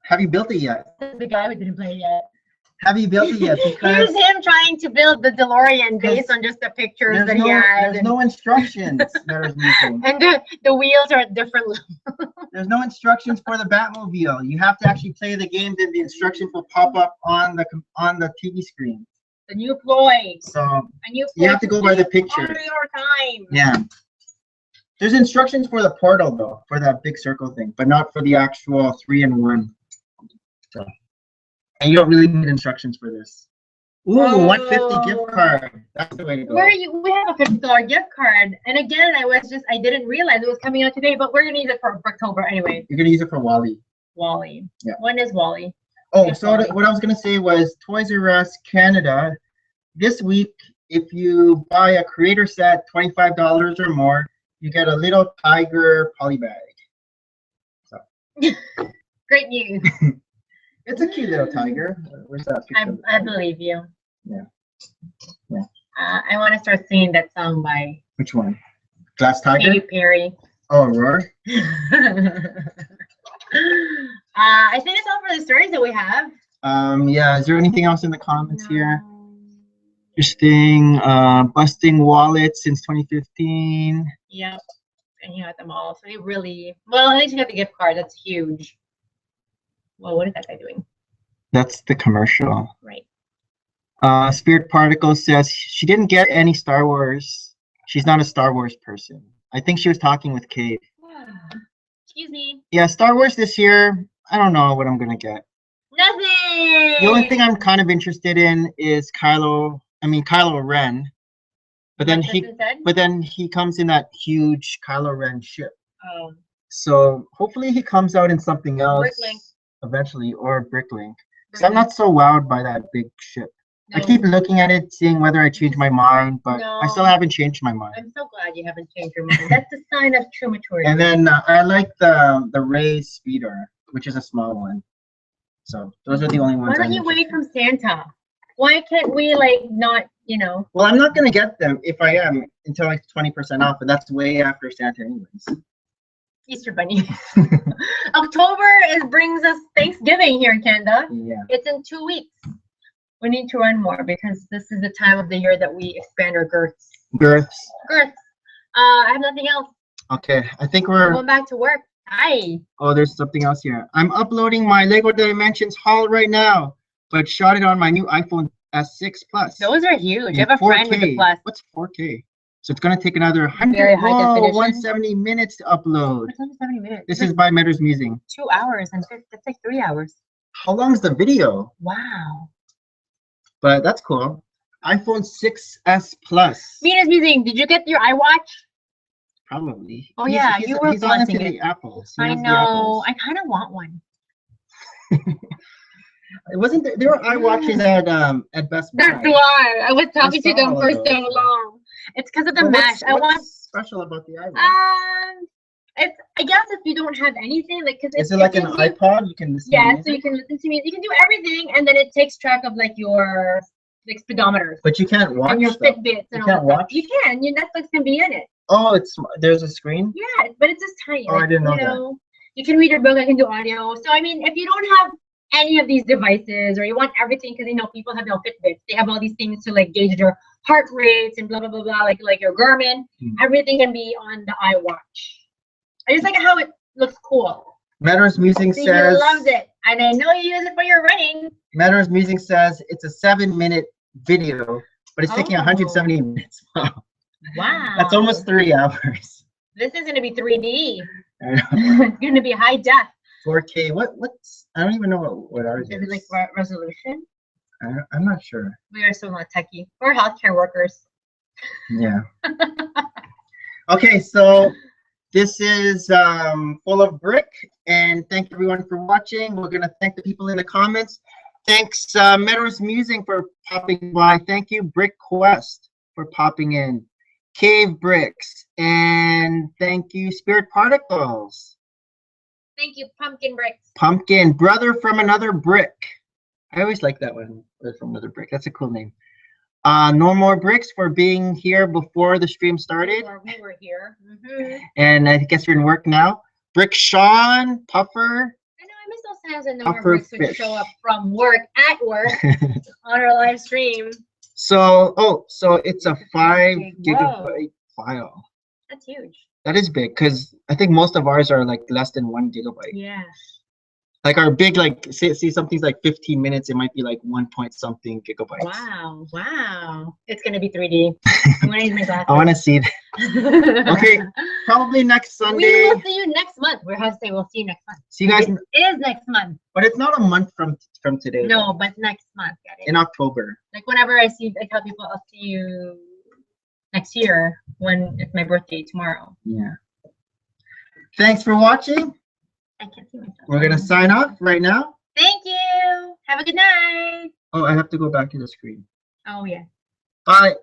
Have you built it yet? The guy who didn't play it yet. Have you built it yet? Because here's him trying to build the DeLorean based on just the pictures that he has. There's no instructions that are using. And the wheels are at different levels. There's no instructions for the Batmobile. You have to actually play the game, then the instructions will pop up on the TV screen. The new ploy. So you have to go by the picture. On your time. Yeah. There's instructions for the portal though, for that big circle thing, but not for the actual 3-in-1. So, and you don't really need instructions for this. Ooh, $150 gift card. That's the way to go. We have a $50 gift card, and again, I didn't realize it was coming out today, but we're gonna use it for October anyway. You're gonna use it for Wally. Wally. Yeah. When is Wally? Oh, so what I was gonna say was Toys R Us Canada. This week, if you buy a creator set, $25 or more, you get a little tiger polybag. So. Great news. It's a cute little tiger. Where's that picture? I believe you. Yeah. I want to start singing that song by. Which one? Glass Tiger? Katy Perry. Oh, Roar. I think it's all for the stories that we have. Yeah. Is there anything else in the comments here? Interesting. Busting wallets since 2015. Yep. And you got them all. So at least you got the gift card. That's huge. Well, what is that guy doing? That's the commercial. Right. Spirit Particle says she didn't get any Star Wars. She's not a Star Wars person. I think she was talking with Kate. Excuse me. Yeah, Star Wars this year. I don't know what I'm gonna get. Nothing. The only thing I'm kind of interested in is Kylo Ren. But then he comes in that huge Kylo Ren ship. Oh. So hopefully he comes out in something else Bricklink. eventually, or Bricklink. Because I'm not so wowed by that big ship. I keep looking at it, seeing whether I change my mind, but No. I still haven't changed my mind. I'm so glad you haven't changed your mind. That's a sign of true maturity. And then I like the Ray Speeder, which is a small one. So those are the only ones. Why don't you wait from Santa? Why can't we like not, you know? Well, I'm not gonna get them if I am until like 20% off, but that's way after Santa anyways. Easter Bunny. October brings us Thanksgiving here in Canada. Yeah. It's in 2 weeks. We need to run more because this is the time of the year that we expand our girths. Girths. I have nothing else. Okay, I think we're going back to work. Hi. Oh, there's something else here. I'm uploading my Lego Dimensions haul right now, but shot it on my new iPhone S6 Plus. Those are huge. I In have a friend with 4K. a Plus. What's 4K? So it's gonna take another 100, Very high definition. 170 minutes to upload. It's only 70 minutes. This is by Meadows Musing. 2 hours and that's like 3 hours. How long is the video? Wow. But that's cool. iPhone 6s Plus. Venus Musing, did you get your iWatch? Probably. Oh yeah, you were he's on into flaunting the it. apples. He I has the know. apples. I kind of want one. It wasn't there were iWatches at Best Buy. That's why I was talking to them all for of so those. long. It's because of the Well, mesh. I want. what's special about the iWatch? It's. I guess if you don't have anything, like, because Is it like an iPod? You can listen to Yeah, music? so you can listen to music. You can do everything, and then it takes track of like your like speedometers But you can't watch and your stuff. Fitbits You and all can't that. watch? You can. Your Netflix can be in it. Oh, there's a screen? Yeah, but it's just tiny. Oh, I didn't know that. Know, you can read your book. I can do audio. So I mean, if you don't have any of these devices, or you want everything, because people have no Fitbits, they have all these things to like gauge your heart rates and blah blah blah blah, like your Garmin. Everything can be on the iWatch. I just like how it looks cool. Meadows Musing See, says. he loves it, and I know you use it for your running. Meadows Musing says it's a 7-minute video, but it's taking 170 minutes. Wow. Wow. That's almost 3 hours. This is going to be 3D. I know. It's going to be high def. 4K. What's? I don't even know what ours Is is. it like resolution? I'm not sure. We are so not techie. We're healthcare workers. Yeah. Okay, so this is full of brick, and thank everyone for watching. We're gonna thank the people in the comments. Thanks Meadows Musing for popping by. Thank you Brick Quest for popping in. Cave Bricks, and thank you Spirit Particles. Thank you, Pumpkin Bricks. Pumpkin, Brother from Another Brick. I always like that one, Brother from Another Brick. That's a cool name. No More Bricks for being here before the stream started. Before we were here. And I guess you're in work now. Brick Sean, Puffer. I know, I miss those times when No More Puffer Bricks would Fish. show up from work, at work, on our live stream. So it's a 5 Whoa. gigabyte file. That's huge. That is big, because I think most of ours are like less than 1 gigabyte. Yeah. Like our big, like see something's like 15 minutes, it might be like 1 point something gigabytes. Wow. Wow. It's going to be 3D. I'm going to use my glasses. I want to see that. Okay, probably next Sunday. We will see you next month. We're going to say we'll see you next month. See you guys. It is next month. But it's not a month from today. No, but next month. In October. Like whenever I tell people I'll see you next year when it's my birthday tomorrow. Yeah. Thanks for watching. I can't see myself. We're gonna sign off right now. Thank you. Have a good night. Oh, I have to go back to the screen. Oh yeah. Bye.